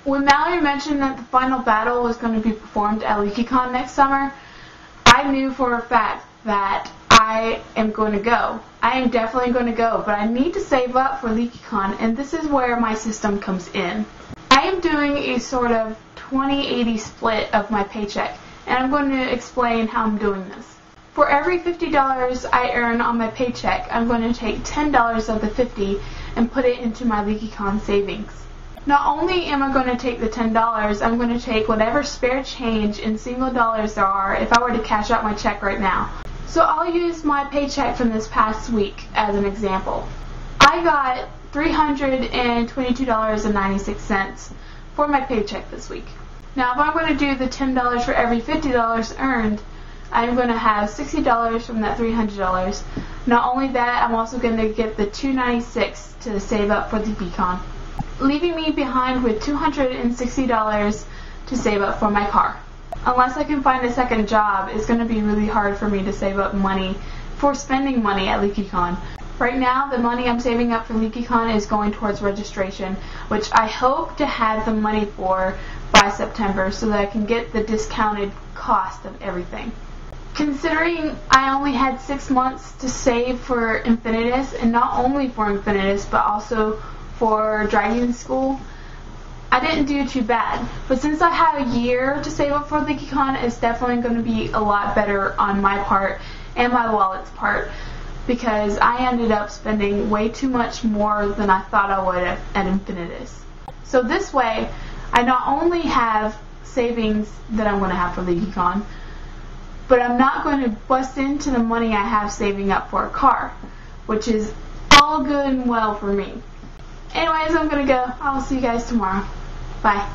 When Mallory mentioned that the final battle was going to be performed at LeakyCon next summer, I knew for a fact that I am going to go. I am definitely going to go, but I need to save up for LeakyCon, and this is where my system comes in. I am doing a sort of 20-80 split of my paycheck, and I'm going to explain how I'm doing this. For every $50 I earn on my paycheck, I'm going to take $10 of the $50 and put it into my LeakyCon savings. Not only am I going to take the $10, I'm going to take whatever spare change in single dollars there are if I were to cash out my check right now. So I'll use my paycheck from this past week as an example. I got $322.96 for my paycheck this week. Now if I'm going to do the $10 for every $50 earned, I'm going to have $60 from that $300. Not only that, I'm also going to get the $296 to save up for the LeakyCon, leaving me behind with $260 to save up for my car. Unless I can find a second job, it's going to be really hard for me to save up money for spending money at LeakyCon. Right now, the money I'm saving up for LeakyCon is going towards registration, which I hope to have the money for by September so that I can get the discounted cost of everything. Considering I only had 6 months to save for Infinitus, and not only for Infinitus, but also for driving school, I didn't do too bad. But since I have a year to save up for LeakyCon, it's definitely going to be a lot better on my part and my wallet's part, because I ended up spending way too much more than I thought I would at Infinitus. So this way, I not only have savings that I'm going to have for LeakyCon, but I'm not going to bust into the money I have saving up for a car, which is all good and well for me. Anyways, I'm going to go. I'll see you guys tomorrow. Bye.